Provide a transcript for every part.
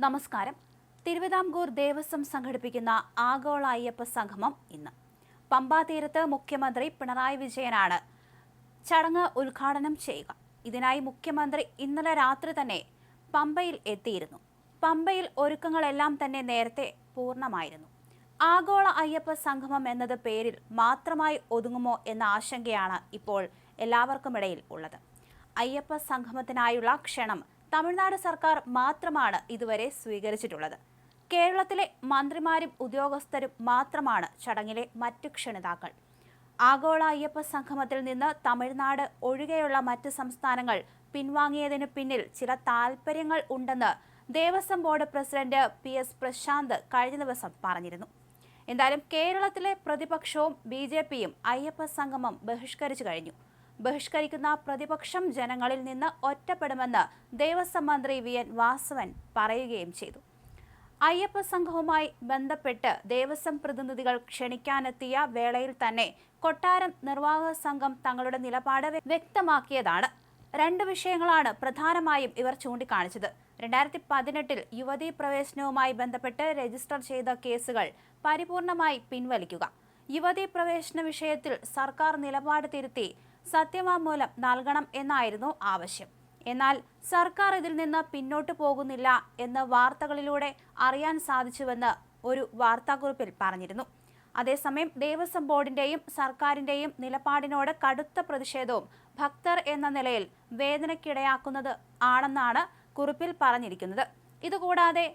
നമസ്കാരം. തിരുവിതാംകൂർ ദേവസ്വം സംഘടിപ്പിക്കുന്ന ആഗോള അയ്യപ്പ സംഗമം ഇന്ന് പമ്പാ തീരത്ത് മുഖ്യമന്ത്രി പിണറായി വിജയനാണ് ചടങ്ങ് ഉദ്ഘാടനം ചെയ്യുക. ഇതിനായി മുഖ്യമന്ത്രി ഇന്നലെ രാത്രി തന്നെ പമ്പയിൽ എത്തിയിരുന്നു. പമ്പയിൽ ഒരുക്കങ്ങളെല്ലാം തന്നെ നേരത്തെ പൂർണ്ണമായിരുന്നു. ആഗോള അയ്യപ്പ സംഗമം എന്നത് പേരിൽ മാത്രമായി ഒതുങ്ങുമോ എന്ന ആശങ്കയാണ് ഇപ്പോൾ എല്ലാവർക്കുമിടയിൽ ഉള്ളത്. അയ്യപ്പ സംഗമത്തിനായുള്ള ക്ഷണം തമിഴ്നാട് സർക്കാർ മാത്രമാണ് ഇതുവരെ സ്വീകരിച്ചിട്ടുള്ളത്. കേരളത്തിലെ മന്ത്രിമാരും ഉദ്യോഗസ്ഥരും മാത്രമാണ് ചടങ്ങിലെ മറ്റു ക്ഷണിതാക്കൾ. ആഗോള അയ്യപ്പ സംഗമത്തിൽ നിന്ന് തമിഴ്നാട് ഒഴികെയുള്ള മറ്റ് സംസ്ഥാനങ്ങൾ പിൻവാങ്ങിയതിനു പിന്നിൽ ചില താൽപര്യങ്ങൾ ഉണ്ടെന്ന് Devaswom board president PS Prashant കഴിഞ്ഞ ദിവസം പറഞ്ഞിരുന്നു. എന്തായാലും കേരളത്തിലെ പ്രതിപക്ഷവും BJPയും അയ്യപ്പ സംഗമം ബഹിഷ്കരിച്ചു കഴിഞ്ഞു. ബഹിഷ്കരിക്കുന്ന പ്രതിപക്ഷം ജനങ്ങളിൽ നിന്ന് ഒറ്റപ്പെടുമെന്ന് ദേവസ്വം മന്ത്രി VN വാസവൻ പറയുകയും ചെയ്തു. അയ്യപ്പ സംഘവുമായി ബന്ധപ്പെട്ട് ദേവസ്വം പ്രതിനിധികൾ ക്ഷണിക്കാനെത്തിയ വേളയിൽ തന്നെ കൊട്ടാരം നിർവാഹക സംഘം തങ്ങളുടെ നിലപാട് വ്യക്തമാക്കിയതാണ്. രണ്ട് വിഷയങ്ങളാണ് പ്രധാനമായും ഇവർ ചൂണ്ടിക്കാണിച്ചത്. 2018 യുവതീ പ്രവേശനവുമായി ബന്ധപ്പെട്ട് രജിസ്റ്റർ ചെയ്ത കേസുകൾ പരിപൂർണമായി പിൻവലിക്കുക, യുവതീ പ്രവേശന വിഷയത്തിൽ സർക്കാർ നിലപാട് തിരുത്തി സത്യവാങ്മൂലം നൽകണം എന്നായിരുന്നു ആവശ്യം. എന്നാൽ സർക്കാർ ഇതിൽ നിന്ന് പിന്നോട്ടു പോകുന്നില്ല എന്ന് വാർത്തകളിലൂടെ അറിയാൻ സാധിച്ചുവെന്ന് ഒരു വാർത്താക്കുറിപ്പിൽ പറഞ്ഞിരുന്നു. അതേസമയം ദേവസ്വം ബോർഡിന്റെയും സർക്കാരിന്റെയും നിലപാടിനോട് കടുത്ത പ്രതിഷേധവും ഭക്തർ എന്ന നിലയിൽ വേദനയ്ക്കിടയാക്കുന്നത് ആണെന്നാണ് കുറിപ്പിൽ പറഞ്ഞിരിക്കുന്നത്. ഇതുകൂടാതെ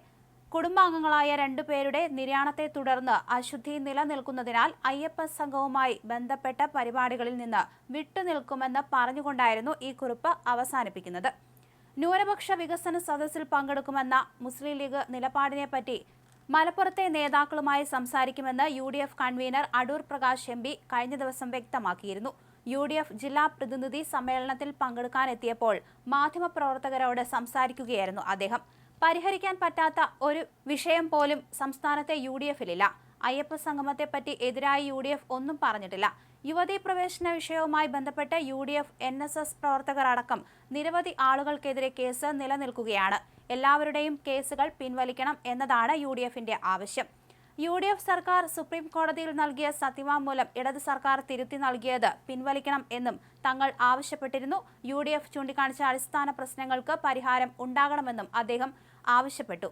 കുടുംബാംഗങ്ങളായ 2 പേരുടെ നിര്യാണത്തെ തുടർന്ന് അശുദ്ധി നിലനിൽക്കുന്നതിനാൽ അയ്യപ്പ സംഘവുമായി ബന്ധപ്പെട്ട പരിപാടികളിൽ നിന്ന് വിട്ടുനിൽക്കുമെന്ന് പറഞ്ഞുകൊണ്ടായിരുന്നു ഈ കുറിപ്പ് അവസാനിപ്പിക്കുന്നത്. ന്യൂനപക്ഷ വികസന സദസ്സിൽ പങ്കെടുക്കുമെന്ന മുസ്ലിം ലീഗ് നിലപാടിനെപ്പറ്റി മലപ്പുറത്തെ നേതാക്കളുമായി സംസാരിക്കുമെന്ന് UDF convener Adoor Prakash MP കഴിഞ്ഞ ദിവസം വ്യക്തമാക്കിയിരുന്നു. UDF ജില്ലാ പ്രതിനിധി സമ്മേളനത്തിൽ പങ്കെടുക്കാനെത്തിയപ്പോൾ മാധ്യമപ്രവർത്തകരോട് സംസാരിക്കുകയായിരുന്നു അദ്ദേഹം. പരിഹരിക്കാൻ പറ്റാത്ത ഒരു വിഷയം പോലും സംസ്ഥാനത്തെ UDFിലില്ല. അയ്യപ്പ സംഗമത്തെപ്പറ്റി എതിരായി UDF ഒന്നും പറഞ്ഞിട്ടില്ല. യുവതീ പ്രവേശന വിഷയവുമായി ബന്ധപ്പെട്ട് UDF NSS പ്രവർത്തകർ അടക്കം നിരവധി ആളുകൾക്കെതിരെ കേസ് നിലനിൽക്കുകയാണ്. എല്ലാവരുടെയും കേസുകൾ പിൻവലിക്കണം എന്നതാണ് UDFിന്റെ ആവശ്യം. UDF സർക്കാർ സുപ്രീം കോടതിയിൽ നൽകിയ സത്യവാങ്മൂലം ഇടത് സർക്കാർ തിരുത്തി നൽകിയത് പിൻവലിക്കണം എന്നും തങ്ങൾ ആവശ്യപ്പെട്ടിരുന്നു. UDF ചൂണ്ടിക്കാണിച്ച അടിസ്ഥാന പ്രശ്നങ്ങൾക്ക് പരിഹാരം ഉണ്ടാകണമെന്നും അദ്ദേഹം ആവശ്യപ്പെട്ടു.